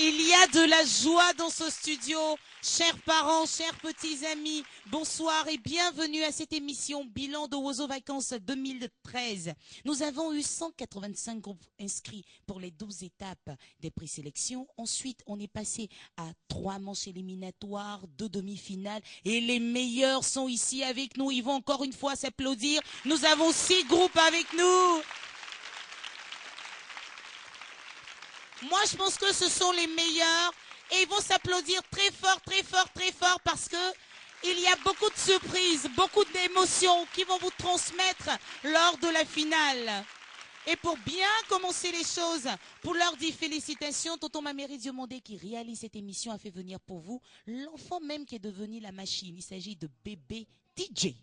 Il y a de la joie dans ce studio. Chers parents, chers petits amis, bonsoir et bienvenue à cette émission Bilan de Ozo Vacances 2013. Nous avons eu 185 groupes inscrits pour les 12 étapes des présélections. Ensuite, on est passé à 3 manches éliminatoires, 2 demi-finales et les meilleurs sont ici avec nous. Ils vont encore une fois s'applaudir. Nous avons 6 groupes avec nous. Moi, je pense que ce sont les meilleurs et ils vont s'applaudir très fort, très fort, très fort parce que il y a beaucoup de surprises, beaucoup d'émotions qui vont vous transmettre lors de la finale. Et pour bien commencer les choses, pour leur dire félicitations, Tonton Maméry Diomandé qui réalise cette émission a fait venir pour vous l'enfant même qui est devenu la machine. Il s'agit de bébé DJ.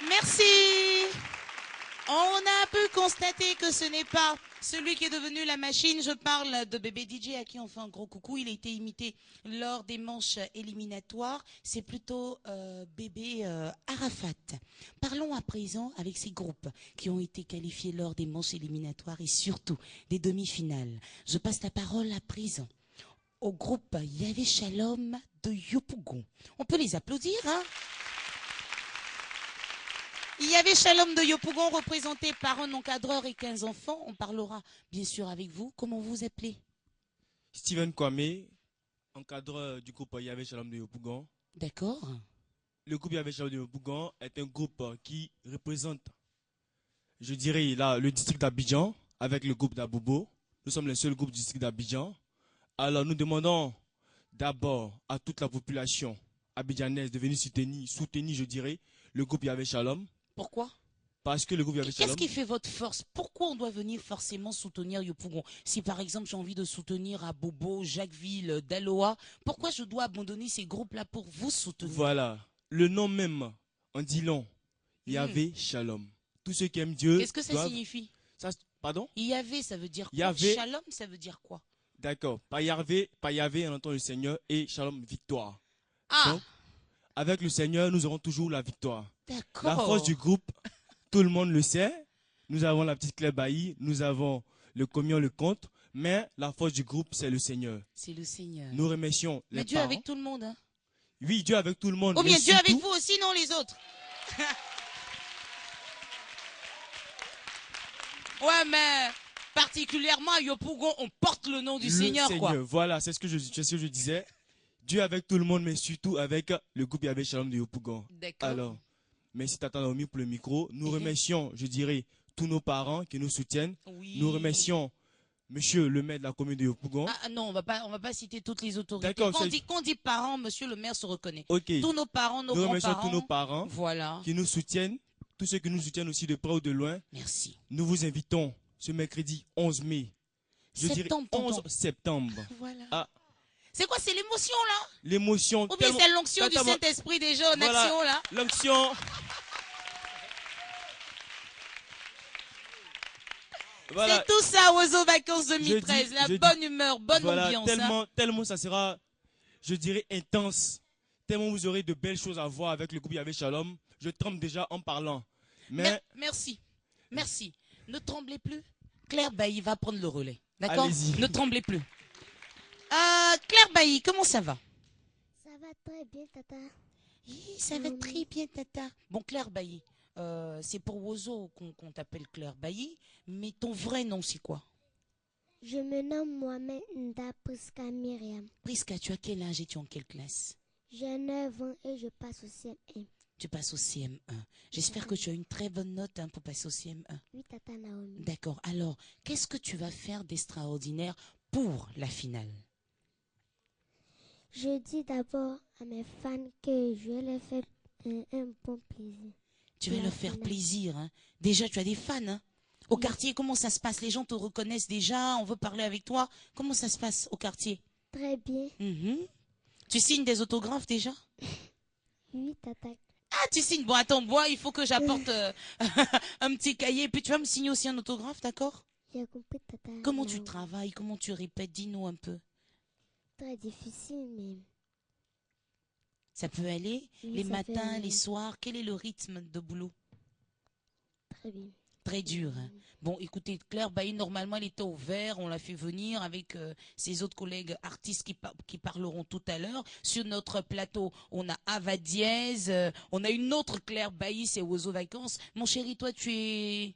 Merci. On a pu constater que ce n'est pas celui qui est devenu la machine. Je parle de bébé DJ à qui on fait un gros coucou. Il a été imité lors des manches éliminatoires. C'est plutôt bébé Arafat. Parlons à présent avec ces groupes qui ont été qualifiés lors des manches éliminatoires et surtout des demi-finales. Je passe la parole à présent au groupe Yahvé Shalom de Yopougon. On peut les applaudir, hein? Il y avait Shalom de Yopougon représenté par un encadreur et 15 enfants. On parlera bien sûr avec vous. Comment vous appelez? Steven Kwame, encadreur du groupe Yahvé Shalom de Yopougon. D'accord. Le groupe Yahvé Shalom de Yopougon est un groupe qui représente, je dirais, là, le district d'Abidjan avec le groupe d'Abobo. Nous sommes les seuls groupes du district d'Abidjan. Alors nous demandons d'abord à toute la population abidjanaise de venir soutenir, je dirais, le groupe Yahvé Shalom. Pourquoi? Parce que le groupe Yahvé Qu'est-ce Shalom, qui fait votre force? Pourquoi on doit venir forcément soutenir Yopougon? Si par exemple j'ai envie de soutenir Abobo, Jacquesville, Daloa, pourquoi je dois abandonner ces groupes-là pour vous soutenir? voilà, le nom même en dit long, Hmm. Yahvé Shalom. Tous ceux qui aiment Dieu Qu'est-ce que ça doivent... signifie? Ça, pardon? Yahvé, ça veut dire quoi? Yahvé, Shalom, ça veut dire quoi? d'accord. Par Yahvé, on entend le Seigneur et Shalom, victoire. Ah, Donc, avec le Seigneur, nous aurons toujours la victoire. La force du d'accord. groupe, tout le monde le sait. Nous avons la petite Claire Bailly, nous avons le communion, le compte. Mais la force du groupe, c'est le Seigneur. C'est le Seigneur. Nous remercions Mais les Dieu parents. avec tout le monde. Hein? Oui, Dieu avec tout le monde. Ou Mais bien Dieu avec surtout, vous aussi, non les autres? Ouais, mais particulièrement à Yopougon, on porte le nom du le Seigneur, Seigneur. quoi. Voilà, c'est ce que je disais. Dieu avec tout le monde, mais surtout avec le groupe Yahvé Shalom de Yopougon. D'accord. Alors, merci Tata Naomi pour le micro. Nous Mhm. remercions, je dirais, tous nos parents qui nous soutiennent. Oui. Nous remercions Monsieur le maire de la commune de Yopougon. Ah non, on va pas citer toutes les autorités. D'accord, Quand on dit parents, monsieur le maire se reconnaît. Ok. Tous nos parents, nos Nous remercions tous grands-parents. nos parents Voilà. qui nous soutiennent, tous ceux qui nous soutiennent aussi de près ou de loin. Merci. Nous vous invitons ce mercredi 11 mai. Je dirais Septembre, 11 tonton. septembre. Voilà. Ah, C'est quoi, c'est l'émotion là? l'émotion. Ou bien tellement- c'est l'onction du Tata, Saint-Esprit déjà en voilà, action là? l'onction. Voilà. C'est tout ça, Oiseau Vacances 2013. Je dis- La bonne humeur, bonne Voilà, ambiance. hein. tellement ça sera, je dirais, intense. Tellement vous aurez de belles choses à voir avec le groupe Yahvé Shalom. Je tremble déjà en parlant. Mais Merci. Merci. Ne tremblez plus. Claire Bailly va prendre le relais. D'accord? Allez-y. Ne tremblez plus. Claire Bailly, comment ça va? Ça va très bien, Tata. Oui, ça va très bien, Tata. Bon, Claire Bailly, c'est pour Oiseau qu'on t'appelle Claire Bailly, mais ton vrai nom, c'est quoi? Je me nomme Mohamed Nda Priska Myriam. Priska, tu as quel âge et tu es en quelle classe? J'ai 9 ans et je passe au CM1. Tu passes au CM1. J'espère que tu as une très bonne note pour passer au CM1. Oui, Tata Naomi. D'accord. Alors, qu'est-ce que tu vas faire d'extraordinaire pour la finale? Je dis d'abord à mes fans que je vais leur faire un bon plaisir. Tu vas La leur faire finale. plaisir. Hein. Déjà, tu as des fans. Hein. Au quartier, comment ça se passe? Les gens te reconnaissent déjà, on veut parler avec toi. Comment ça se passe au quartier? Très bien. Mhm. Tu signes des autographes déjà? Oui, Tata. Ah, tu signes. Bon, attends, moi, il faut que j'apporte un petit cahier. Puis tu vas me signer aussi un autographe, d'accord? J'ai compris, Tata. Comment tu Naomi. travailles? Comment tu répètes? Dis-nous un peu. Très difficile, mais Ça peut aller? Oui, Les ça matins, peut aller. les soirs? Quel est le rythme de boulot? très bien. Très dur. Hein. Bon, écoutez, Claire Bailly, normalement, elle était au vert. On l'a fait venir avec ses autres collègues artistes qui parleront tout à l'heure. Sur notre plateau, on a Ava Diaz. On a une autre Claire Bailly, c'est Oiseau Vacances. Mon chéri, toi, tu es...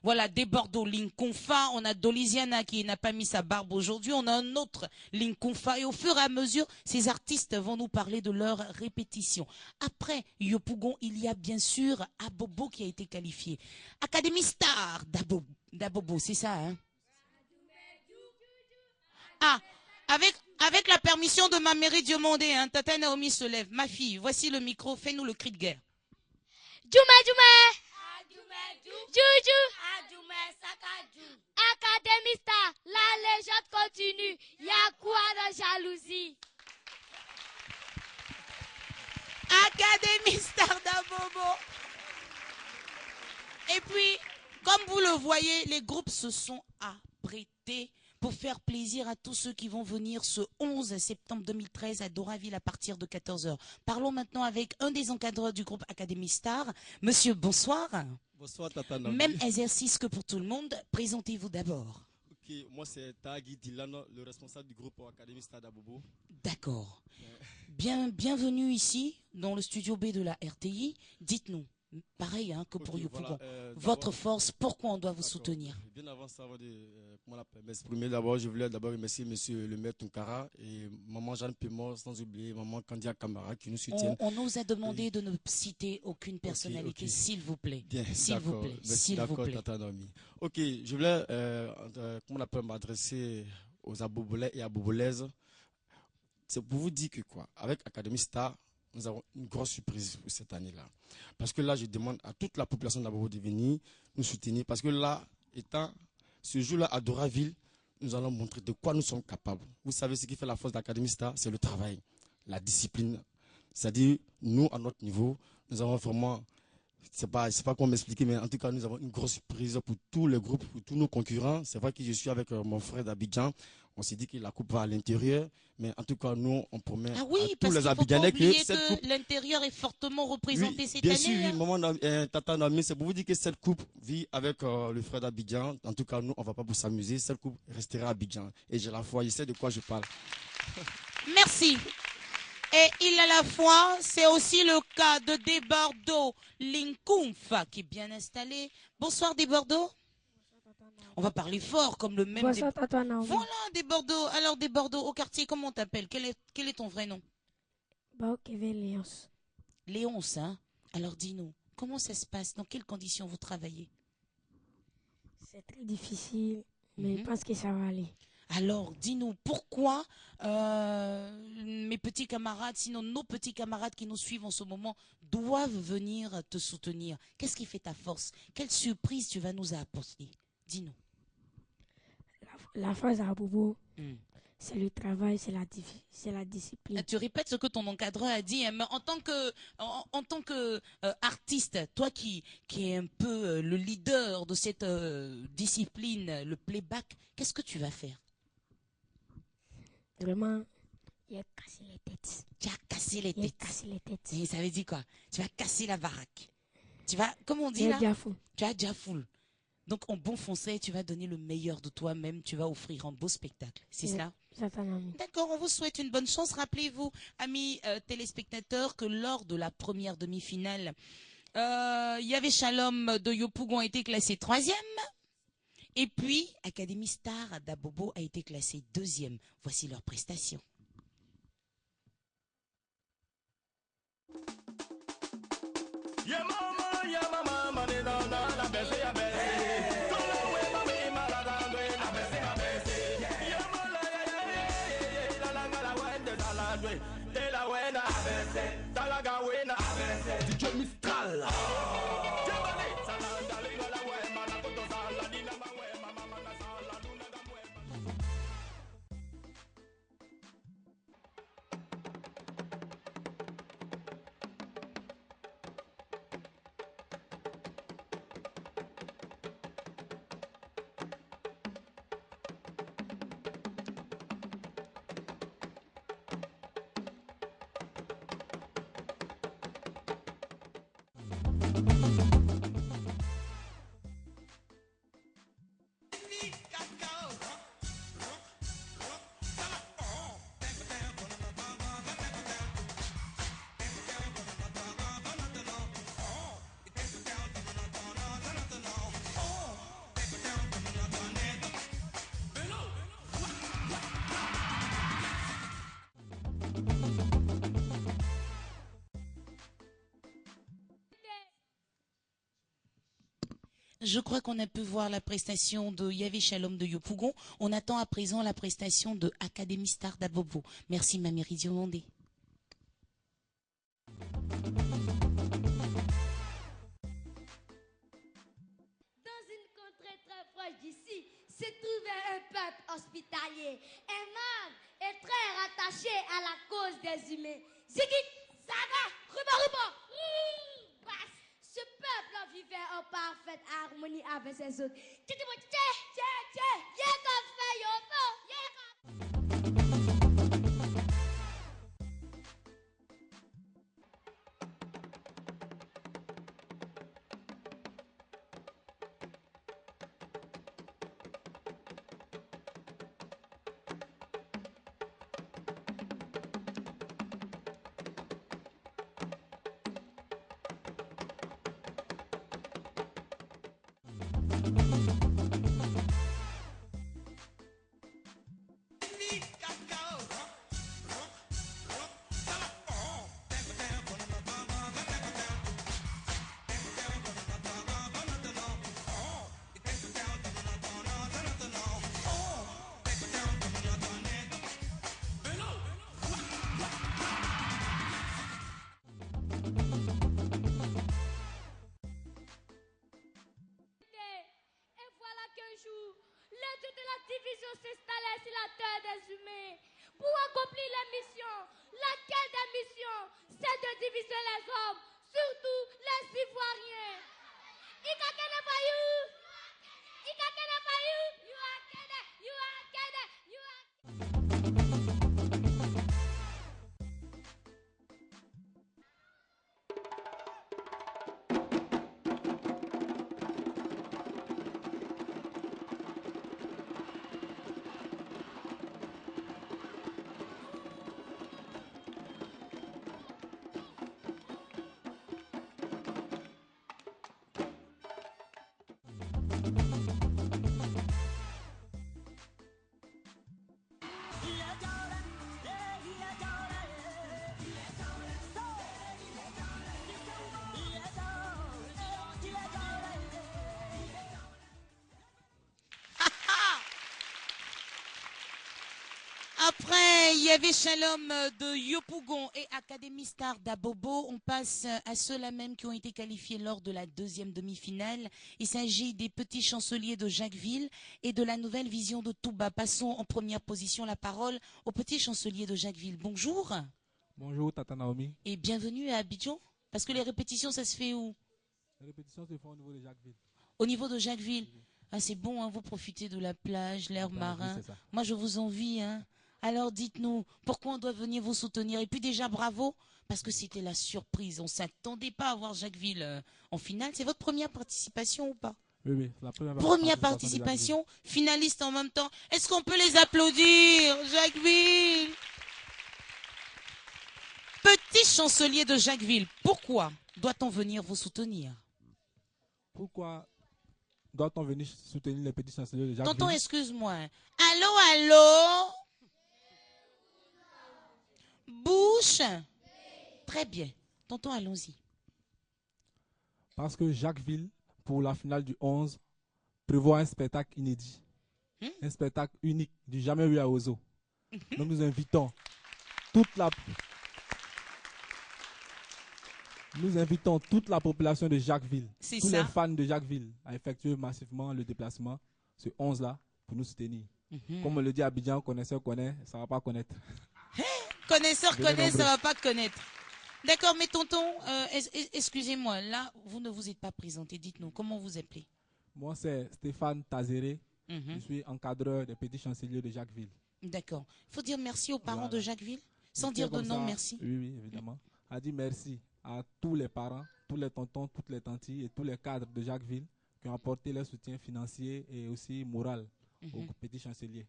Voilà, des Bordeaux, Linconfa. On a Dolisiana qui n'a pas mis sa barbe aujourd'hui. On a un autre Linconfa. Et au fur et à mesure, ces artistes vont nous parler de leur répétition. Après Yopougon, il y a bien sûr Abobo qui a été qualifié. Académie Star d'Abobo, c'est ça, hein? Ah, avec la permission de ma mairie Diomondé, hein, Tata Naomi se lève. Ma fille, voici le micro, fais-nous le cri de guerre. Académie Star, la légende continue. Y'a quoi de jalousie? Académie Star d'Abobo. Et puis, comme vous le voyez, les groupes se sont apprêtés pour faire plaisir à tous ceux qui vont venir ce 11 septembre 2013 à Doraville à partir de 14 h. Parlons maintenant avec un des encadreurs du groupe Académie Star. Monsieur, bonsoir. Bonsoir Tata Naomi. Même exercice que pour tout le monde. Présentez-vous d'abord. Ok, moi c'est Tagui Dylan, le responsable du groupe Académie Stade Abobo. D'accord. Bienvenue ici, dans le studio B de la RTI. Dites-nous, pareil hein, que pour Ok, Yopougon, voilà, votre d'abord- force, pourquoi on doit vous D'accord. soutenir? Bien avant ça, avant de m'exprimer, d'abord, je voulais d'abord remercier monsieur le maire Tunkara et maman Jeanne Pémor, sans oublier maman Candia Camara qui nous soutiennent. On nous a demandé de ne citer aucune personnalité, ok. s'il vous plaît. Bien, S'il vous d'accord. plaît, Merci, s'il vous d'accord, plaît. Tata Naomi. Ok, je voulais, comment on appelle, m'adresser aux Abobolais et Abobolaises. C'est pour vous dire que quoi, avec Académie Star, nous avons une grosse surprise pour cette année-là. Parce que là, je demande à toute la population d'Abobo de venir nous soutenir. Parce que là, étant ce jour-là à Doraville, nous allons montrer de quoi nous sommes capables. Vous savez, ce qui fait la force d'Académie Star, c'est le travail, la discipline. C'est-à-dire, nous, à notre niveau, nous avons vraiment, je ne sais pas comment m'expliquer, mais en tout cas, nous avons une grosse surprise pour tous les groupes, pour tous nos concurrents. C'est vrai que je suis avec mon frère d'Abidjan. On s'est dit que la coupe va à l'intérieur, mais en tout cas, nous, on promet à tous les Abidjanais que cette coupe... l'intérieur est fortement représenté oui, cette bien année. Bien sûr, hein. oui, maman, Tata Nami, c'est pour vous dire que cette coupe vit avec le frère d'Abidjan. En tout cas, nous, on ne va pas pour s'amuser. Cette coupe restera à Abidjan. Et j'ai la foi, je sais de quoi je parle. Merci. Et il a la foi, c'est aussi le cas de Desbordeaux Linkoumfa qui est bien installé. Bonsoir Desbordeaux. On va parler fort comme le même. Bonsoir, Tata Naomi. Voilà Desbordeaux. Alors Desbordeaux, au quartier, comment on t'appelle? Quel est ton vrai nom? Kevin Léonce. Léonce, hein? Alors dis-nous, comment ça se passe? Dans quelles conditions vous travaillez? C'est très difficile, mais je pense que ça va aller. Alors, dis-nous, pourquoi mes petits camarades, sinon nos petits camarades qui nous suivent en ce moment, doivent venir te soutenir? Qu'est-ce qui fait ta force? Quelle surprise tu vas nous apporter? Dis-nous. La phase à Bobo, c'est le travail, c'est la discipline. Tu répètes ce que ton encadreur a dit, hein, mais en tant que artiste, toi qui es un peu le leader de cette discipline, le playback, qu'est-ce que tu vas faire? Vraiment, il a cassé les têtes. Tu as cassé les têtes. Il a cassé les têtes. Et ça veut dire quoi? Tu vas casser la baraque. Tu vas, comme on dit Il là, a déjà fou. tu as déjà full. Donc en bon français, tu vas donner le meilleur de toi-même. Tu vas offrir un beau spectacle. C'est cela? D'accord, on vous souhaite une bonne chance. Rappelez-vous, amis téléspectateurs, que lors de la première demi-finale, Yahvé Shalom de Yopougon a été classé 3e. Et puis, Académie Star d'Abobo a été classé 2e. Voici leurs prestations. Je crois qu'on a pu voir la prestation de Yahvé Shalom de Yopougon. On attend à présent la prestation de Académie Star d'Abobo. Merci, ma Méridien Mondé. Dans une contrée très proche d'ici, se trouvait un peuple hospitalier, aimable et très rattaché à la cause des humains. Zigit, Zaga, Ruba Ruba, Basse. Ce peuple vivait en parfaite harmonie avec ses autres. sont s'installer sur la terre des humains pour accomplir la mission. Laquelle des missions? C'est de diviser les hommes, surtout les Ivoiriens. Ikakene Bayou! Ikakene Bayou! You are Kene! You are Kene! You are... Après, il y avait Shalom de Yopougon et Académie Star d'Abobo. On passe à ceux-là même qui ont été qualifiés lors de la deuxième demi-finale. Il s'agit des Petits Chanceliers de Jacquesville et de la Nouvelle Vision de Touba. Passons en première position la parole aux Petits Chanceliers de Jacquesville. Bonjour. Bonjour Tata Naomi. Et bienvenue à Abidjan. Parce que les répétitions, ça se fait où? Les répétitions se font au niveau de Jacquesville. Au niveau de Jacquesville. Ah, c'est bon, hein, vous profitez de la plage, l'air marin. Moi, je vous envie, hein. Alors dites-nous, pourquoi on doit venir vous soutenir? Et puis déjà, bravo, parce que c'était la surprise. On ne s'attendait pas à voir Jacquesville en finale. C'est votre première participation ou pas? Oui, la première participation, finaliste en même temps. Est-ce qu'on peut les applaudir, Jacquesville? Petit chancelier de Jacquesville, pourquoi doit-on venir vous soutenir? Pourquoi doit-on venir soutenir les petits chanceliers de Jacquesville? Tonton, excuse-moi. Allô, allô? Bouche? Très bien. Tonton, allons-y. Parce que Jacquesville, pour la finale du 11, prévoit un spectacle inédit. Un spectacle unique, du jamais vu à Ozo. Donc nous invitons toute la population de Jacquesville, tous les fans de Jacquesville, à effectuer massivement le déplacement, ce 11-là, pour nous soutenir. Comme on le dit à Abidjan, connaisseur connaît, ça ne va pas connaître. Connaisseur connaît, ça ne va pas connaître. D'accord, mais tonton, excusez-moi, là, vous ne vous êtes pas présenté. Dites-nous, comment vous appelez? Moi, c'est Stéphane Tazéré. Je suis encadreur des petits chanceliers de Jacquesville. D'accord. Il faut dire merci aux parents de Jacquesville, sans dire de non, merci. Oui, évidemment. A dit merci à tous les parents, tous les tontons, toutes les tantis et tous les cadres de Jacquesville qui ont apporté leur soutien financier et aussi moral aux petits chanceliers.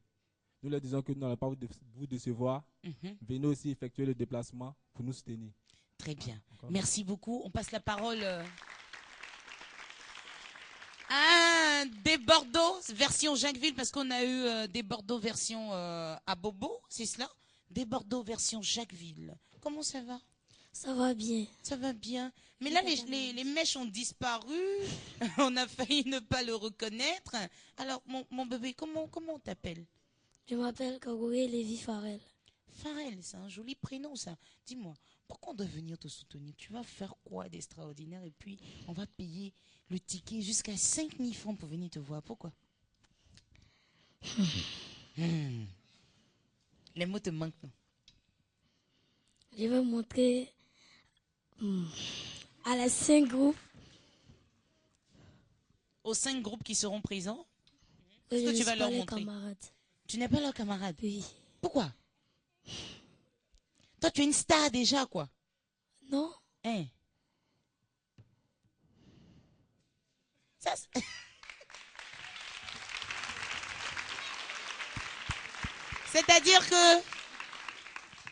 Nous leur disons que nous n'allons pas vous décevoir. Venez aussi effectuer le déplacement pour nous soutenir. Très bien. Merci beaucoup. On passe la parole à des Bordeaux, version Jacquesville, parce qu'on a eu des Bordeaux version à Bobo, c'est cela? Des Bordeaux version Jacquesville. Comment ça va? Ça va bien. Ça va bien. Mais là, les mèches ont disparu. On a failli ne pas le reconnaître. Alors, mon bébé, comment on t'appelle? Je m'appelle Kagoré Lévi Farel. Farel, c'est un joli prénom, ça. Dis-moi, pourquoi on doit venir te soutenir? Tu vas faire quoi d'extraordinaire? Et puis, on va payer le ticket jusqu'à 5 000 francs pour venir te voir. Pourquoi? Les mots te manquent, non? Je vais montrer à les 5 groupes. Aux 5 groupes qui seront présents? Que tu vas leur montrer? Camarades. Tu n'es pas leur camarade? Oui. Pourquoi? Toi, tu es une star déjà, quoi. Non. Hein? Ça, c'est-à-dire que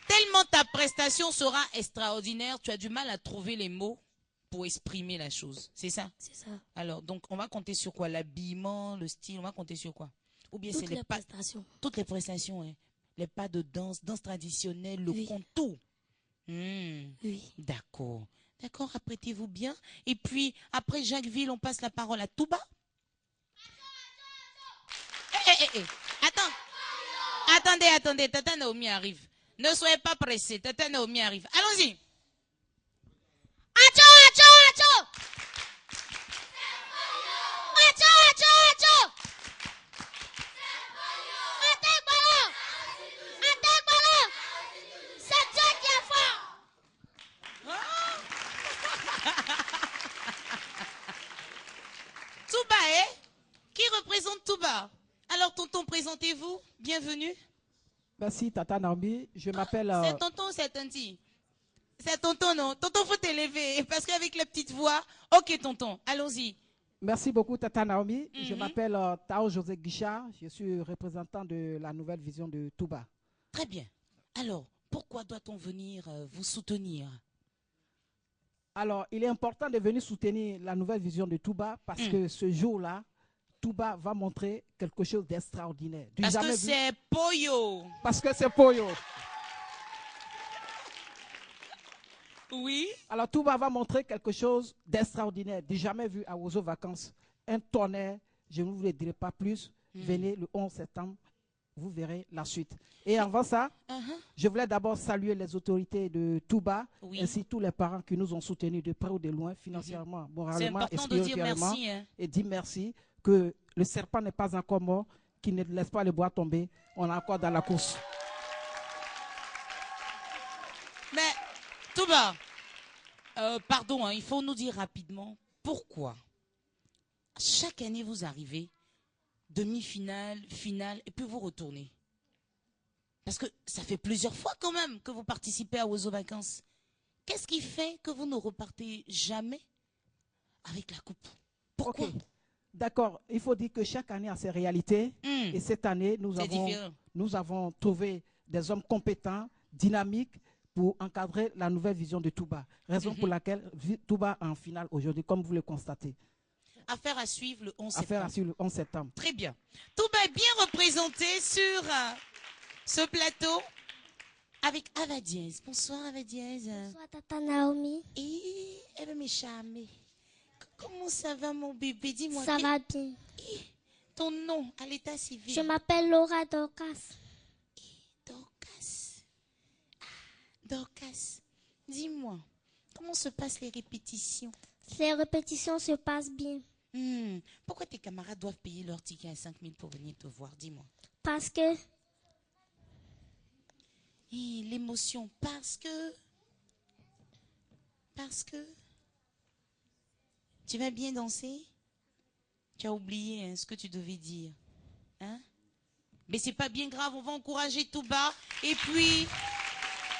tellement ta prestation sera extraordinaire, tu as du mal à trouver les mots pour exprimer la chose. C'est ça? C'est ça. Alors, donc, on va compter sur quoi? L'habillement, le style, on va compter sur quoi? Ou bien c'est les prestations. Toutes les prestations, hein. Les pas de danse traditionnelle, le conte, tout. Oui. D'accord. D'accord, apprêtez-vous bien. Et puis, après Jacquesville, on passe la parole à Touba. Attendez, Tata Naomi arrive. Ne soyez pas pressés, Tata Naomi arrive. Allons-y. Acho! Touba. Alors, tonton, présentez-vous. Bienvenue. Merci, Tata Naomi. Je m'appelle... C'est tonton ou c'est tanti? C'est tonton, non? Tonton, faut t'élever. Parce qu'avec la petite voix... Ok, tonton, allons-y. Merci beaucoup, Tata Naomi. Je Mhm. m'appelle Tao José Guichard. Je suis représentant de la nouvelle vision de Touba. Très bien. Alors, pourquoi doit-on venir vous soutenir? Alors, il est important de venir soutenir la nouvelle vision de Touba parce que ce jour-là, Touba va montrer quelque chose d'extraordinaire. Du Parce que jamais vu. c'est Poyo. Parce que c'est Poyo. Oui. Alors, Touba va montrer quelque chose d'extraordinaire, du jamais vu à Ozo Vacances. Un tonnerre, je ne vous le dirai pas plus. Venez le 11 septembre, vous verrez la suite. Et avant ça, je voulais d'abord saluer les autorités de Touba, Oui. ainsi tous les parents qui nous ont soutenus de près ou de loin, financièrement, C'est moralement, important de dire spirituellement. merci. Hein. Et dire merci que le serpent n'est pas encore mort, qu'il ne laisse pas le bois tomber. On est encore dans la course. Mais, Touba, pardon, hein, il faut nous dire rapidement pourquoi chaque année vous arrivez, demi-finale, finale, et puis vous retournez. Parce que ça fait plusieurs fois quand même que vous participez à Ozo Vacances. Qu'est-ce qui fait que vous ne repartez jamais avec la coupe? Pourquoi? Ok. D'accord, il faut dire que chaque année a ses réalités. Et cette année, nous avons trouvé des hommes compétents, dynamiques, pour encadrer la nouvelle vision de Touba. Raison pour laquelle Touba est en finale aujourd'hui, comme vous le constatez. Affaire à suivre le 11 septembre. Affaire à suivre le 11 septembre. Très bien. Touba est bien représenté sur ce plateau avec Ava Diaz. Bonsoir Ava Diaz. Bonsoir Tata Naomi. Et elle va me charmer. Comment ça va mon bébé? Dis-moi. Ça va bien. Ton nom à l'état civil. Je m'appelle Laura Dorcas. Dorcas. Ah, Dorcas. Dis-moi, comment se passent les répétitions? Les répétitions se passent bien. Pourquoi tes camarades doivent payer leur ticket à 5 000 pour venir te voir? Dis-moi. Parce que l'émotion. Parce que tu vas bien danser? Tu as oublié hein, ce que tu devais dire. Hein? Mais c'est pas bien grave, on va encourager Touba. Et puis,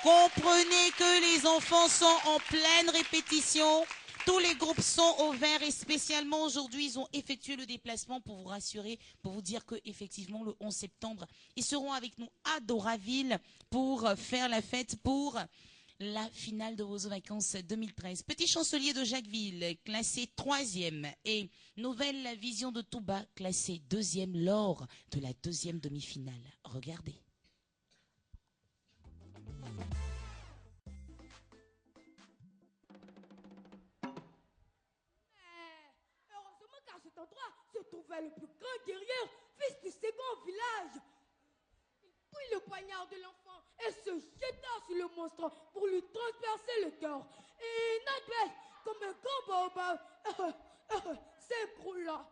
comprenez que les enfants sont en pleine répétition. Tous les groupes sont au vert et spécialement aujourd'hui, ils ont effectué le déplacement pour vous rassurer, pour vous dire que effectivement le 11 septembre, ils seront avec nous à Doraville pour faire la fête pour la finale de Ozo Vacances 2013. Petit chancelier de Jacquesville, classé 3e. Et nouvelle vision de Touba, classé 2e lors de la 2e demi-finale. Regardez. Heureusement qu'à cet endroit se trouvait le plus grand guerrier, fils du second village. Il prit le poignard de l'enfant et se jeta sur le monstre pour lui transpercer le cœur. Et Nagbeth, comme un grand baobab, s'écroula.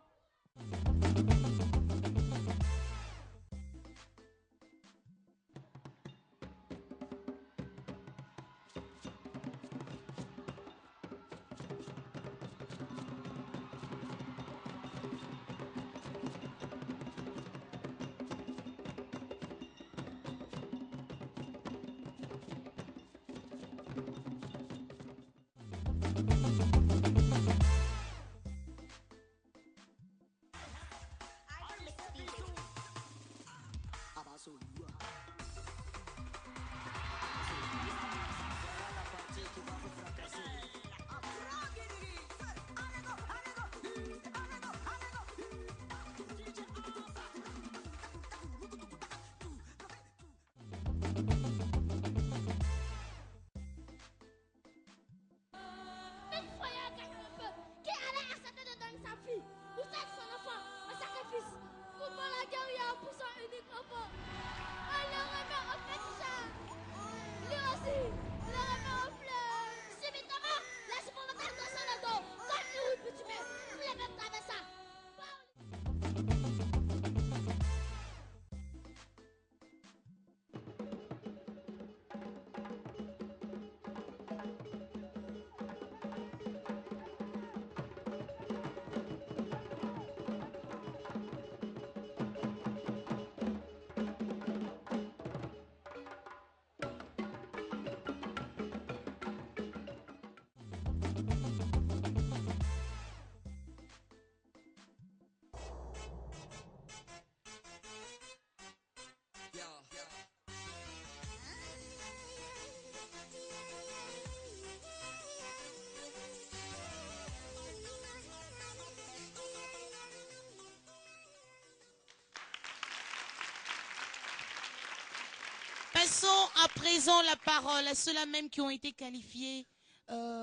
Passons à présent la parole à ceux-là même qui ont été qualifiés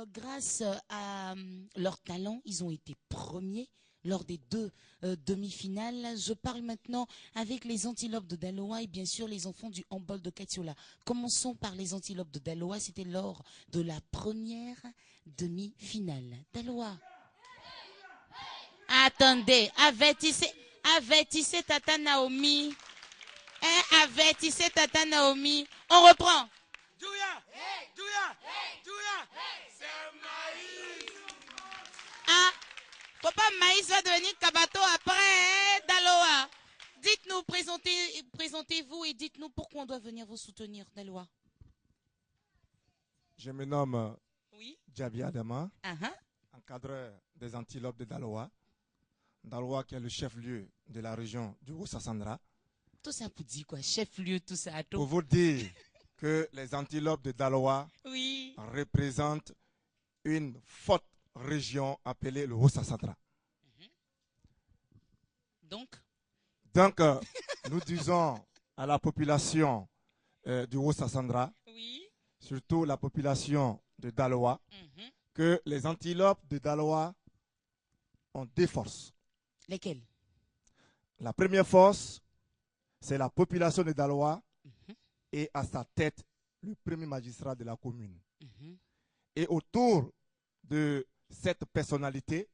grâce à leur talent. Ils ont été premiers lors des deux demi-finales. Je parle maintenant avec les Antilopes de Daloa et bien sûr les enfants du handball de Katiola. Commençons par les Antilopes de Daloa. C'était lors de la première demi-finale. Daloa. Attendez, avertissez Tata Naomi. Avertissez Tata Naomi. On reprend. Douya, Douya, Douya, c'est Maïs. Ah, Papa Maïs va devenir Kabato après, hein, Daloa. Dites-nous, présentez-vous et dites-nous pourquoi on doit venir vous soutenir, Daloa. Je me nomme oui. Djabi Adama, encadreur des Antilopes de Daloa. Daloa qui est le chef-lieu de la région du Haut-Sassandra. Tout ça pour dire quoi? Chef-lieu, tout ça. Tout. Pour vous dire que les Antilopes de Daloa oui. représentent une forte région appelée le Haut-Sassandra. Donc, nous disons à la population du Haut-Sassandra, oui. surtout la population de Daloa, que les Antilopes de Daloa ont deux forces. Lesquelles? La première force, c'est la population de Daloa et à sa tête le premier magistrat de la commune. Et autour de cette personnalité,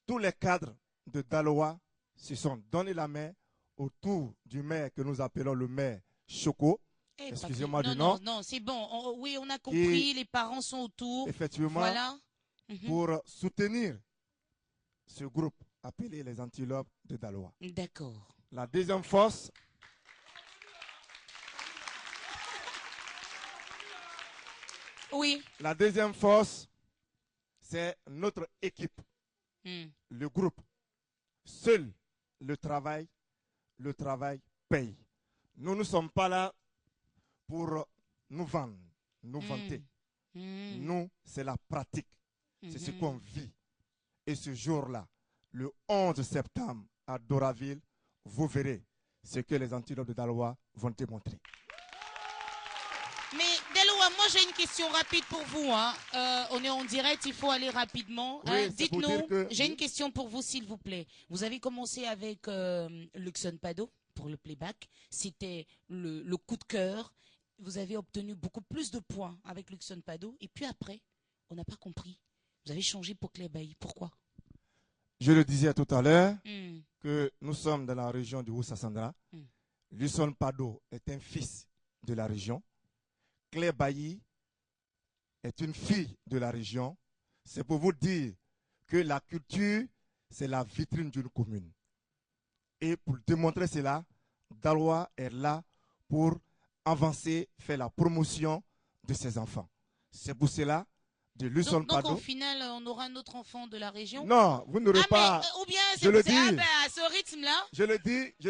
tous les cadres de Daloa se sont donné la main autour du maire que nous appelons le maire Choco. Excusez-moi du nom. Non, c'est bon. Oui, on a compris. Les parents sont autour. Effectivement, voilà. Pour soutenir ce groupe appelé les Antilopes de Daloa. D'accord. La deuxième force, oui. La deuxième force, c'est notre équipe, le groupe. Seul le travail paye. Nous ne sommes pas là pour nous vendre, nous vanter. Nous, c'est la pratique, c'est ce qu'on vit. Et ce jour-là, le 11 septembre à Doraville, vous verrez ce que les Antilopes de Daloa vont démontrer. Mais Daloa, moi j'ai une question rapide pour vous. Hein. On est en direct, il faut aller rapidement. Oui, dites-nous, j'ai une question pour vous s'il vous plaît. Vous avez commencé avec Luxon Pado pour le playback. C'était le coup de cœur. Vous avez obtenu beaucoup plus de points avec Luxon Pado. Et puis après, on n'a pas compris. Vous avez changé pour Claire Bailly. Pourquoi? Je le disais tout à l'heure que nous sommes dans la région du Haut-Sassandra. Luxon Pado est un fils de la région. Claire Bailly est une fille de la région. C'est pour vous dire que la culture, c'est la vitrine d'une commune. Et pour démontrer cela, Daloa est là pour avancer, faire la promotion de ses enfants. C'est pour cela, de Luxon Pado. Donc, au final, on aura un autre enfant de la région? Non, vous n'aurez pas. Mais, ou bien, je le dis. À ce rythme-là? Je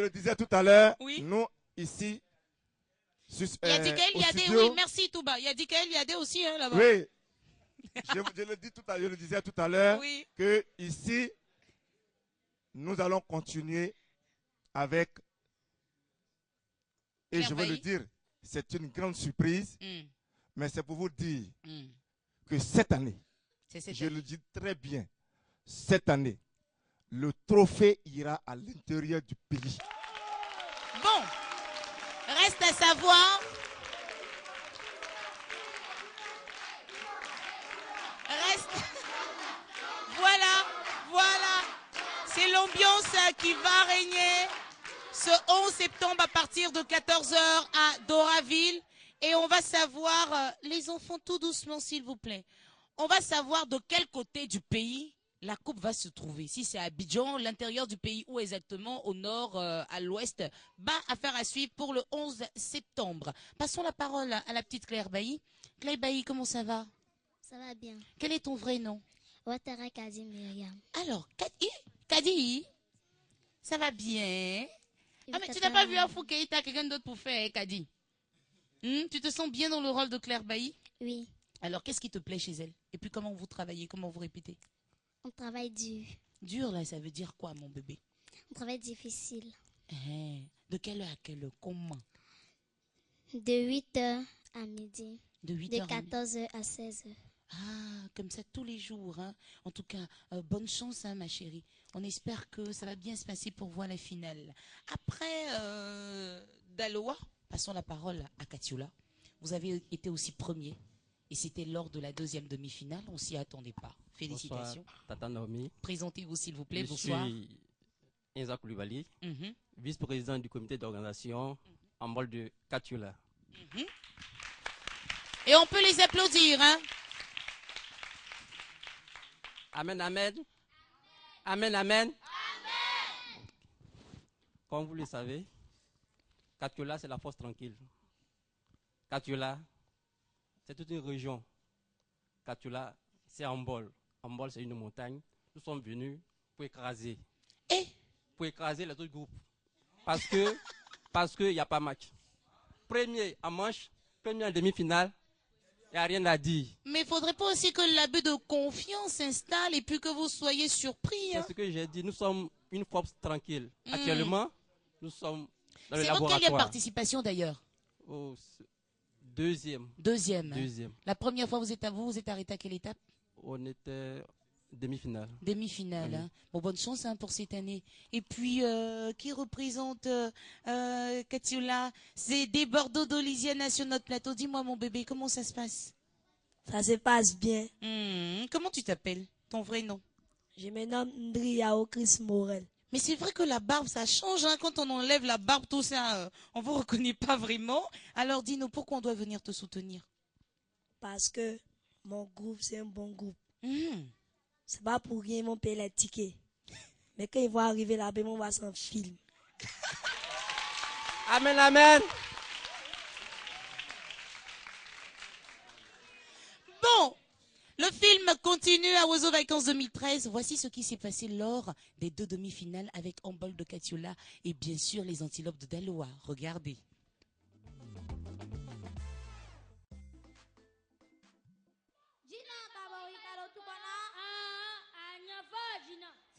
le disais tout à l'heure. Oui. Nous, ici, il y a Dikael, il y a des, oui, merci Touba. Il y a Dikael, il y a des aussi hein, là-bas. Oui. je le disais tout à l'heure oui. que ici, nous allons continuer avec, et je veux le dire, c'est une grande surprise, mais c'est pour vous dire que cette année, le dis très bien, cette année, le trophée ira à l'intérieur du pays. Bon. Reste à savoir. Voilà. C'est l'ambiance qui va régner ce 11 septembre à partir de 14h à Doraville. Et on va savoir, les enfants, tout doucement s'il vous plaît, on va savoir de quel côté du pays la coupe va se trouver. Si c'est à Abidjan, l'intérieur du pays, ou exactement au nord, à l'ouest, affaire à suivre pour le 11 septembre. Passons la parole à la petite Claire Bailly. Claire Bailly, comment ça va? Ça va bien. Quel est ton vrai nom? Ouattara Kadi Myriam. Alors, Kadi, ça va bien? Ah, mais tu n'as Tata. pas vu Afou Keïta, quelqu'un d'autre pour faire, Kadi? Tu te sens bien dans le rôle de Claire Bailly? Oui, Alors, qu'est-ce qui te plaît chez elle? Et puis, comment vous travaillez? Comment vous répétez? on travaille dur. Dur, là, ça veut dire quoi, mon bébé? On travaille difficile. De quelle heure à quelle heure? Comment? De 8h à midi. De 8 De heures à midi. 14h à 16h. Ah, comme ça tous les jours. Hein. En tout cas, bonne chance, hein, ma chérie. On espère que ça va bien se passer pour voir la finale. Après Daloa, passons la parole à Katioula. Vous avez été aussi premier. Et c'était lors de la deuxième demi-finale. On s'y attendait pas. Félicitations. Bonsoir, Tata Naomi. Présentez-vous, s'il vous plaît. Je Bonsoir. suis Inza Koulibaly, vice-président du comité d'organisation en bol de Katioula. Et on peut les applaudir, hein? Amen, amen. Amen, amen. Comme vous le savez, Katioula, c'est la force tranquille. Katioula, c'est toute une région. Katioula, c'est Ambol. Ambol, c'est une montagne. Nous sommes venus pour écraser. Pour écraser les autres groupes. Parce que y a pas match. Premier en manche, premier en demi-finale, il n'y a rien à dire. Mais il ne faudrait pas aussi que l'abus de confiance s'installe et puis que vous soyez surpris. Hein? C'est ce que j'ai dit. Nous sommes une force tranquille. Actuellement, nous sommes dans le laboratoire. laboratoire. C'est quelle participation d'ailleurs? Deuxième. Deuxième. Deuxième. La première fois, vous êtes arrêté à quelle étape? On était demi-finale. Demi-finale. Oui. Hein. Bon, bonne chance hein, pour cette année. Et puis, qui représente Katioula? C'est des Bordeaux d'Olisiana sur notre plateau. Dis-moi, mon bébé, comment ça se passe? Ça se passe bien. Comment tu t'appelles? Ton vrai nom? Je me nomme Ndriao Chris Morel. Mais c'est vrai que la barbe, ça change. Hein. Quand on enlève la barbe, tout ça, on ne vous reconnaît pas vraiment. Alors, dis-nous, pourquoi on doit venir te soutenir? Parce que mon groupe, c'est un bon groupe. C'est pas pour rien, ils vont payer les tickets. Mais quand ils vont arriver là-bas, on va s'en film. Amen, amen. Bon, le film continue à Oiseau Vacances 2013. Voici ce qui s'est passé lors des deux demi-finales avec Ambol de Katioula et bien sûr les Antilopes de Daloa. Regardez.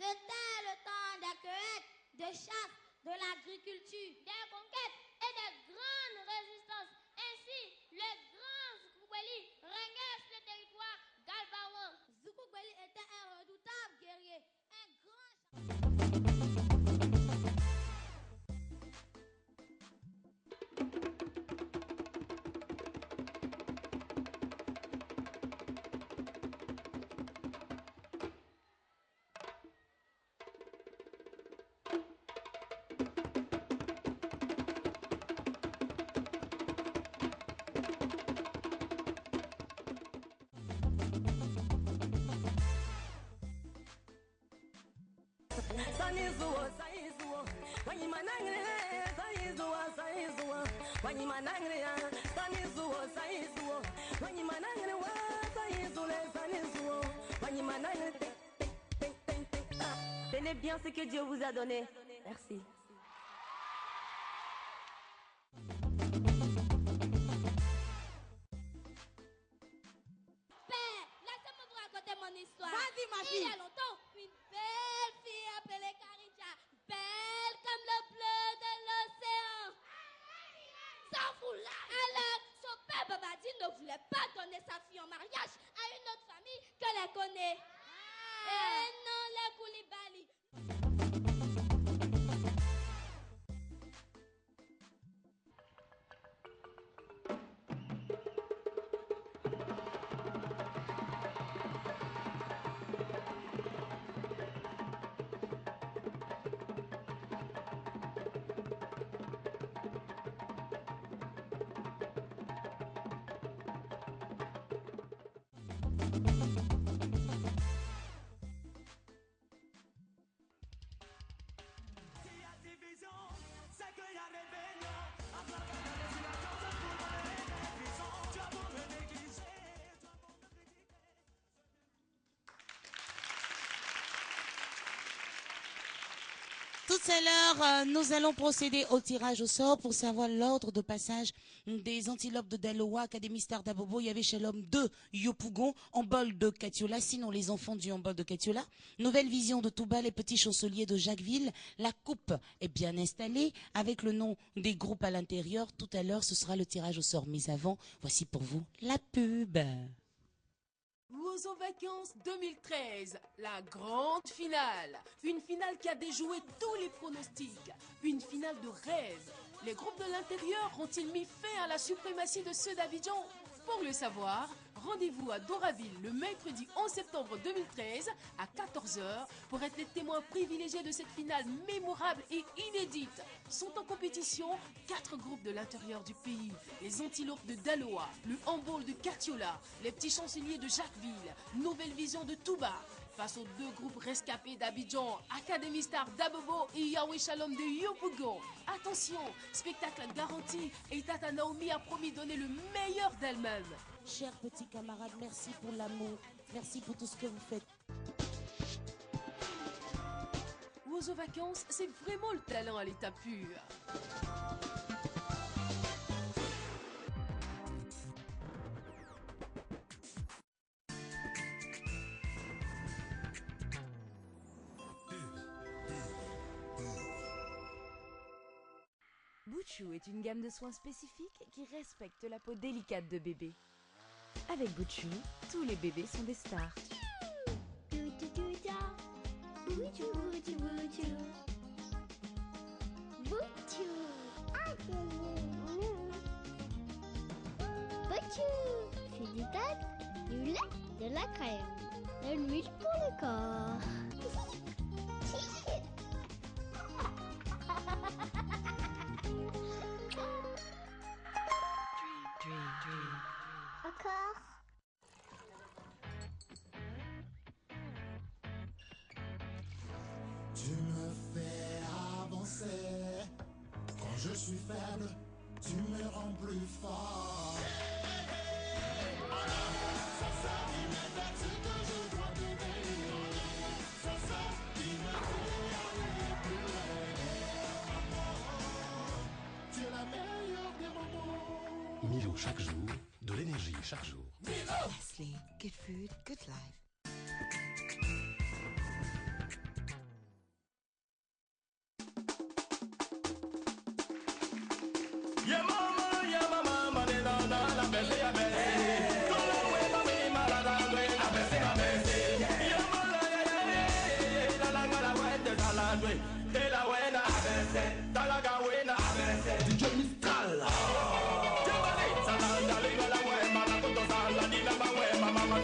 C'était le temps des cueillettes, de chasse, de l'agriculture, des conquêtes et des grandes résistances. Ainsi, le grand Zoukoubeli régnait sur le territoire galbaouan. Zoukoubeli était un redoutable guerrier, un grand... Tenez bien ce que Dieu vous a donné. Merci. Laissez-moi vous raconter mon histoire. Vas-y, ma fille. Il y a longtemps, une belle fille appelée Karinja, belle comme le bleu de l'océan. S'en fout là. Alors, son père Babadi ne voulait pas donner sa fille en mariage à une autre famille que les connaît. Et non, les Koulibaly. tout à l'heure, nous allons procéder au tirage au sort pour savoir l'ordre de passage des antilopes de Daloa, Académie Star d'Abobo. Il y avait Shalom de Yopougon, handball de Katiola, sinon les enfants du handball de Katiola. Nouvelle vision de Touba, les petits chanceliers de Jacquesville. La coupe est bien installée avec le nom des groupes à l'intérieur. Tout à l'heure, ce sera le tirage au sort. Mais avant, voici pour vous la pub. Oiseau Vacances 2013, la grande finale. Une finale qui a déjoué tous les pronostics. Une finale de rêve. Les groupes de l'intérieur ont-ils mis fin à la suprématie de ceux d'Abidjan? Pour le savoir, rendez-vous à Doraville le mercredi 11 septembre 2013 à 14h pour être les témoins privilégiés de cette finale mémorable et inédite. Sont en compétition 4 groupes de l'intérieur du pays. Les Antilopes de Daloa, le handball de Katiola, les petits chanceliers de Jacquesville, Nouvelle Vision de Touba. Face aux 2 groupes rescapés d'Abidjan, Académie Star d'Abobo et Yahweh Shalom de Yopougon. Attention, spectacle garanti et Tata Naomi a promis donner le meilleur d'elle-même. Chers petits camarades, merci pour l'amour, merci pour tout ce que vous faites. Oiseau Vacances, c'est vraiment le talent à l'état pur. Butchou est une gamme de soins spécifiques qui respecte la peau délicate de bébé. Avec Butchou, tous les bébés sont des stars. C'est du beurre, du lait, de la crème, de l'huile pour le corps. Encore. Tu me fais avancer. Quand je suis faible, tu me rends plus fort. C'est ça qui m'aide, ce que je dois te donner. C'est ça qui me fait aller plus loin. Tu es la meilleure des moments. Milo chaque jour, de l'énergie chaque jour. Nestlé, good food, good life. Mama,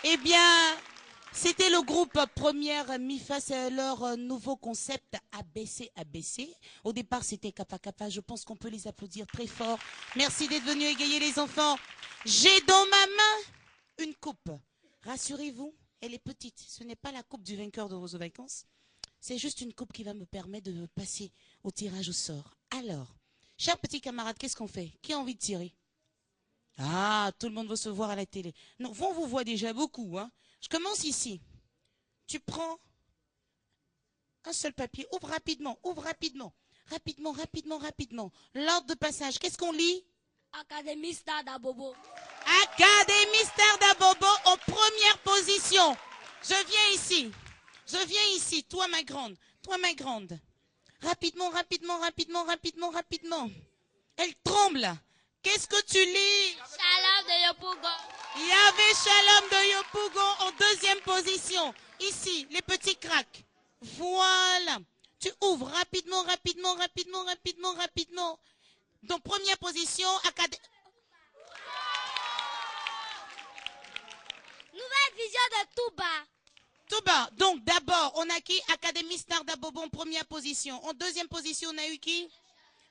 Eh bien, c'était le groupe Première MIFA, c'est leur nouveau concept ABC ABC. Au départ, c'était Kappa Kappa. Je pense qu'on peut les applaudir très fort. Merci d'être venus égayer les enfants. J'ai dans ma main une coupe. Rassurez-vous, elle est petite. Ce n'est pas la coupe du vainqueur de Rose aux Vacances. C'est juste une coupe qui va me permettre de passer au tirage au sort. Alors, chers petits camarades, qu'est-ce qu'on fait? Qui a envie de tirer? Ah, tout le monde veut se voir à la télé. Non, on vous voit déjà beaucoup, hein. Je commence ici. Tu prends un seul papier. Ouvre rapidement, ouvre rapidement. Rapidement, rapidement, rapidement. L'ordre de passage, qu'est-ce qu'on lit? Académie Star d'Abobo. Académie Star d'Abobo en première position. Je viens ici. Je viens ici. Toi, ma grande. Toi, ma grande. Rapidement, rapidement, rapidement, rapidement, rapidement. Elle tremble. Qu'est-ce que tu lis? Shalom de Yopougon. Il y avait Shalom de Yopougon en deuxième position. Ici, les petits cracks. Voilà. Tu ouvres rapidement, rapidement, rapidement, rapidement, rapidement. Donc, première position, Nouvelle vision de Touba. Touba. Donc, d'abord, on a qui? Académie Star d'Abobo en première position. En deuxième position, on a eu qui?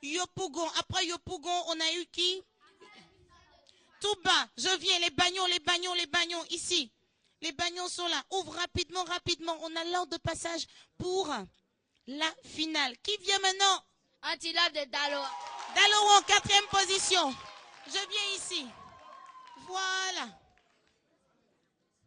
Yopougon. Après Yopougon, on a eu qui? Touba. Je viens, les bagnons, les bagnons, les bagnons. Ici. Les bagnons sont là. Ouvre rapidement, rapidement. On a l'ordre de passage pour la finale. Qui vient maintenant? Antilope de Daloa. Daloa en quatrième position. Je viens ici. Voilà.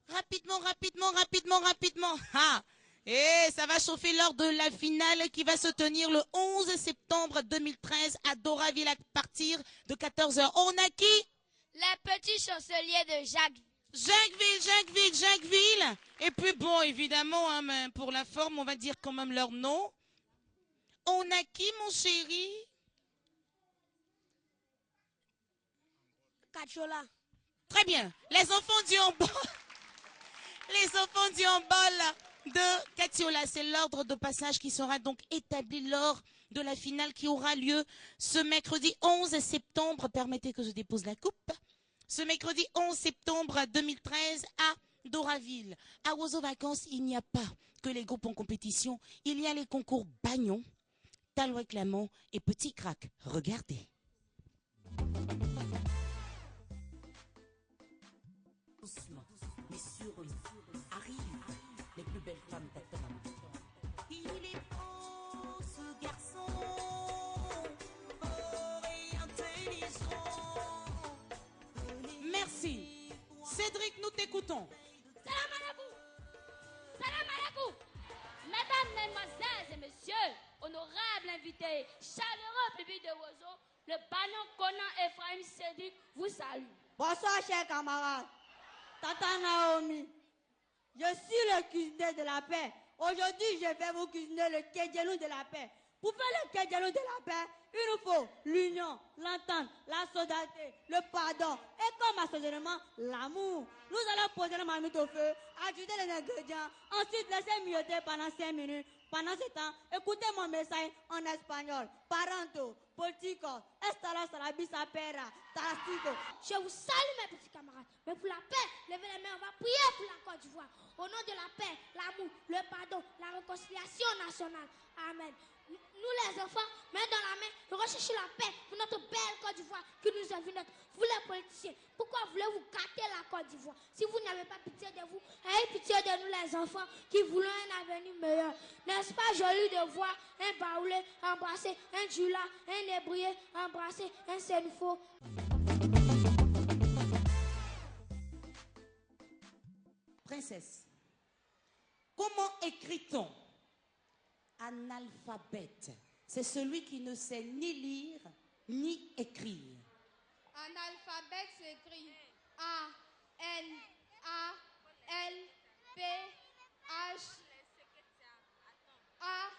Rapidement, rapidement, rapidement, rapidement. Ah. Et ça va chauffer lors de la finale qui va se tenir le 11 septembre 2013 à Doraville à partir de 14h. On a qui? Les petits chanceliers de Jacques. Jacquesville. Et puis bon, évidemment, hein, mais pour la forme, on va dire quand même leur nom. On a qui, mon chéri? Cachola. Très bien. Les enfants du handball. Les enfants du handball de Catiola. C'est l'ordre de passage qui sera donc établi lors de la finale qui aura lieu ce mercredi 11 septembre. Permettez que je dépose la coupe. Ce mercredi 11 septembre 2013 à Doraville. À Rose aux Vacances, il n'y a pas que les groupes en compétition. Il y a les concours Bagnon, Talon Clamant et Petit Crack. Regardez. Doucement, mais sûrement, arrivent les plus belles femmes t'attendent. Il est beau ce garçon, fort et intelligent. Merci. Cédric, nous t'écoutons. Salam alaikum. Salam alaikum. Mesdames, mesdemoiselles et messieurs, honorables invités, chaleureux public de Roseau, le banon Conan Ephraim Cédric vous salue. Bonsoir, chers camarades. Tata Naomi, je suis le cuisinier de la paix. Aujourd'hui, je vais vous cuisiner le kedjelou de la paix. Pour faire le kedjelou de la paix, il nous faut l'union, l'entente, la solidarité, le pardon et comme assaisonnement, l'amour. Nous allons poser la marmite au feu, ajouter les ingrédients, ensuite laisser mijoter pendant 5 minutes. Pendant ce temps, écoutez mon message en espagnol. Paranto, politico, esta la bisa pera, tarastico. Je vous salue mes petits camarades. Mais pour la paix, levez les mains, on va prier pour la Côte d'Ivoire. Au nom de la paix, l'amour, le pardon, la réconciliation nationale. Amen. Nous les enfants, main dans la main, nous recherchons la paix pour notre belle Côte d'Ivoire qui nous a vu notre. Vous les politiciens, pourquoi voulez-vous gâter la Côte d'Ivoire? Si vous n'avez pas pitié de vous, ayez pitié de nous les enfants qui voulons un avenir meilleur. N'est-ce pas joli de voir un baoulé embrasser un djula, un ébrié embrasser un sénifo? Princesse, comment écrit-on analphabète? C'est celui qui ne sait ni lire ni écrire. Analphabète s'écrit A, N, A, L, P, H, A,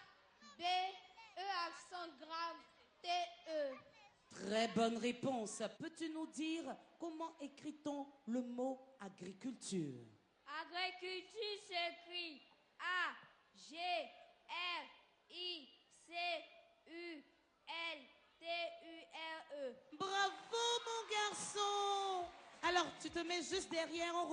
B, E accent grave, T, E. Très bonne réponse. Peux-tu nous dire comment écrit-on le mot agriculture? Agriculture s'écrit A, G, R, I, C, U, L, T, U, R, E. Bravo mon garçon. Alors tu te mets juste derrière en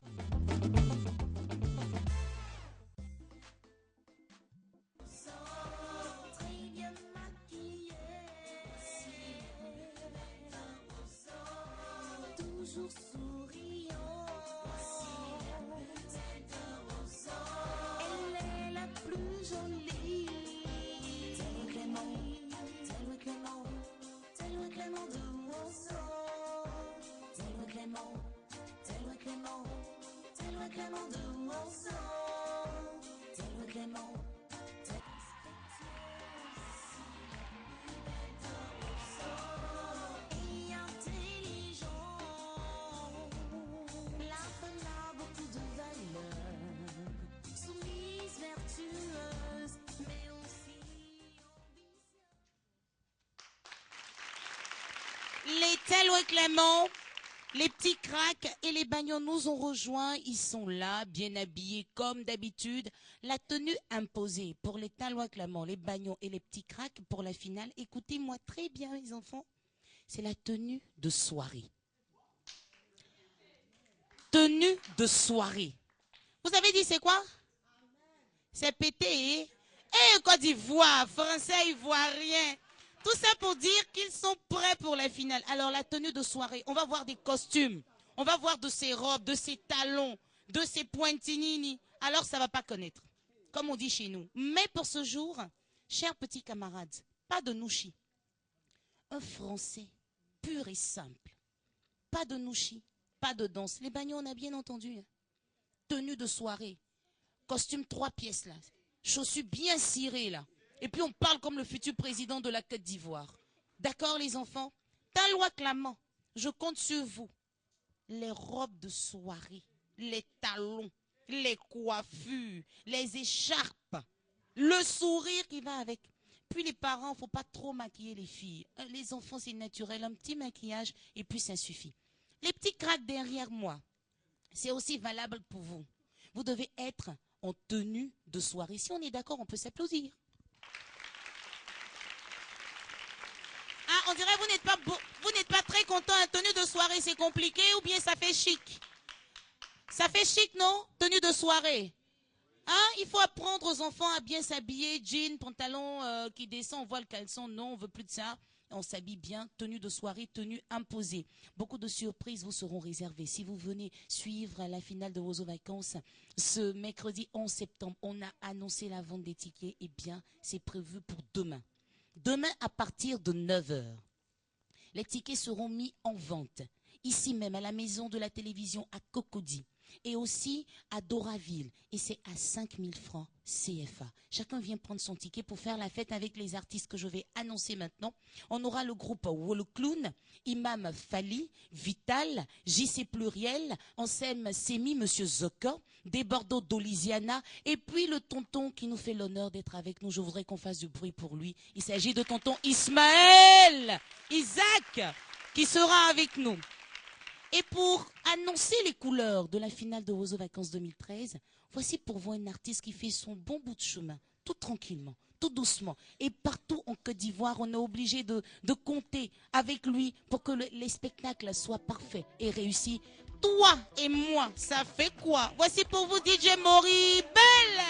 toujours souriant. Elle est la plus jolie. Telle Clément, telle Clément, telle Clément de Monceau. Telle Clément, telle Clément, telle Clément de Monceau. Telle Clément, telle et intelligent. La femme a beaucoup de valeur. Soumise, vertueuse, mais aussi Les Telwe Clément, les petits cracks et les bagnons nous ont rejoints. Ils sont là, bien habillés comme d'habitude. La tenue imposée pour les Telwe Clément, les bagnons et les petits cracks pour la finale. Écoutez-moi très bien, les enfants. C'est la tenue de soirée. Tenue de soirée. Vous avez dit c'est quoi? C'est pété. Eh, Côte d'Ivoire, français, ivoirien. Tout ça pour dire qu'ils sont prêts pour la finale. Alors, la tenue de soirée, on va voir des costumes. On va voir de ces robes, de ces talons, de ces pointinini. Alors, ça ne va pas connaître, comme on dit chez nous. Mais pour ce jour, chers petits camarades, pas de nouchi. Un français pur et simple. Pas de nouchi, pas de danse. Les bagnons, on a bien entendu. Hein. Tenue de soirée. Costume 3 pièces, là. Chaussures bien cirées, là. Et puis on parle comme le futur président de la Côte d'Ivoire. D'accord les enfants? Telwe Clément, je compte sur vous. Les robes de soirée, les talons, les coiffures, les écharpes, le sourire qui va avec. Puis les parents, il ne faut pas trop maquiller les filles. Les enfants, c'est naturel, un petit maquillage et puis ça suffit. Les petits cracks derrière moi, c'est aussi valable pour vous. Vous devez être en tenue de soirée. Si on est d'accord, on peut s'applaudir. Ah, on dirait que vous n'êtes pas très content. Hein? Tenue de soirée, c'est compliqué ou bien ça fait chic? Ça fait chic, non? Tenue de soirée. Hein? Il faut apprendre aux enfants à bien s'habiller. Jean, pantalon qui descend, on voit le caleçon. Non, on veut plus de ça. On s'habille bien. Tenue de soirée, tenue imposée. Beaucoup de surprises vous seront réservées. Si vous venez suivre la finale de Wozo Vacances ce mercredi 11 septembre, on a annoncé la vente des tickets. Eh bien, c'est prévu pour demain. Demain, à partir de 9 h, les tickets seront mis en vente, ici même à la maison de la télévision à Cocody et aussi à Doraville. Et c'est à 5 000 francs CFA. Chacun vient prendre son ticket pour faire la fête avec les artistes que je vais annoncer maintenant. On aura le groupe Wolo Clown, Imam Fali, Vital, JC Pluriel, Ansem Semi, Monsieur Zoka, des Bordeaux d'Olisiana, et puis le tonton qui nous fait l'honneur d'être avec nous. Je voudrais qu'on fasse du bruit pour lui. Il s'agit de tonton Ismaël Isaac, qui sera avec nous. Et pour annoncer les couleurs de la finale de Wozo Vacances 2013, voici pour vous un artiste qui fait son bon bout de chemin, tout tranquillement, tout doucement. Et partout en Côte d'Ivoire, on est obligé de compter avec lui pour que les spectacles soient parfaits et réussis. Toi et moi, ça fait quoi? Voici pour vous DJ Mori Belle.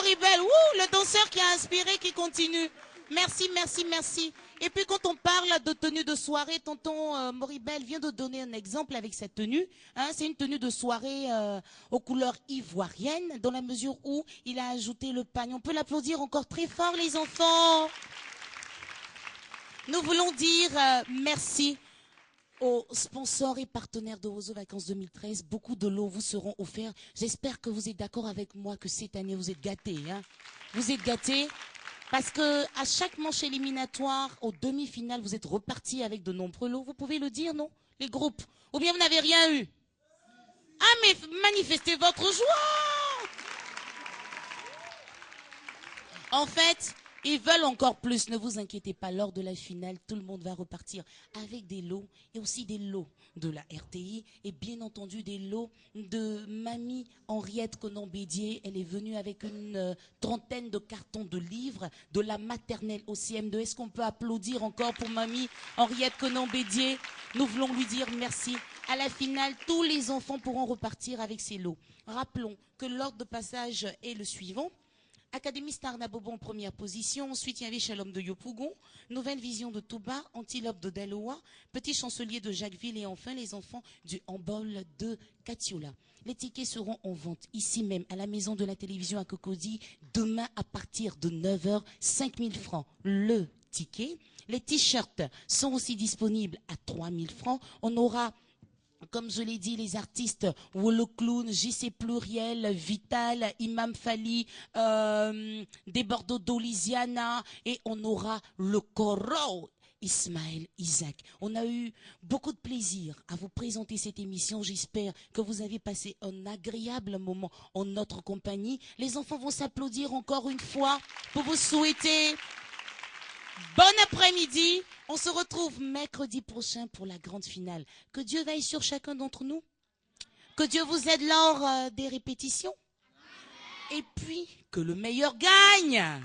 Moribel. Ouh, le danseur qui a inspiré, qui continue. Merci, merci, merci. Et puis quand on parle de tenue de soirée, tonton Moribel vient de donner un exemple avec cette tenue. Hein, c'est une tenue de soirée aux couleurs ivoiriennes, dans la mesure où il a ajouté le pagne. On peut l'applaudir encore très fort, les enfants. Nous voulons dire merci aux sponsors et partenaires de Ozo Vacances 2013. Beaucoup de lots vous seront offerts. J'espère que vous êtes d'accord avec moi que cette année, vous êtes gâtés. Hein. Vous êtes gâtés parce que à chaque manche éliminatoire, aux demi-finales, vous êtes repartis avec de nombreux lots. Vous pouvez le dire, non? Les groupes. Ou bien vous n'avez rien eu? Ah, mais manifestez votre joie! En fait, ils veulent encore plus. Ne vous inquiétez pas, lors de la finale, tout le monde va repartir avec des lots et aussi des lots de la RTI et bien entendu des lots de Mamie Henriette Conan-Bédier. Elle est venue avec une trentaine de cartons de livres de la maternelle au CM2. Est-ce qu'on peut applaudir encore pour Mamie Henriette Conan-Bédier? Nous voulons lui dire merci. À la finale, tous les enfants pourront repartir avec ces lots. Rappelons que l'ordre de passage est le suivant. Académie Star Nabobo en première position. Ensuite, il y avait Shalom de Yopougon, Nouvelle Vision de Touba, Antilope de Daloa, Petit Chancelier de Jacquesville et enfin les enfants du handball de Katiola. Les tickets seront en vente ici même à la maison de la télévision à Cocody demain à partir de 9h, 5 000 francs le ticket. Les t-shirts sont aussi disponibles à 3 000 francs. On aura, comme je l'ai dit, les artistes Wolo Clown, JC Pluriel, Vital, Imam Fali, des Bordeaux d'Olisiana et on aura le Coro Ismaël Isaac. On a eu beaucoup de plaisir à vous présenter cette émission. J'espère que vous avez passé un agréable moment en notre compagnie. Les enfants vont s'applaudir encore une fois pour vous souhaiter bon après-midi. On se retrouve mercredi prochain pour la grande finale. Que Dieu veille sur chacun d'entre nous. Que Dieu vous aide lors des répétitions. Et puis, que le meilleur gagne.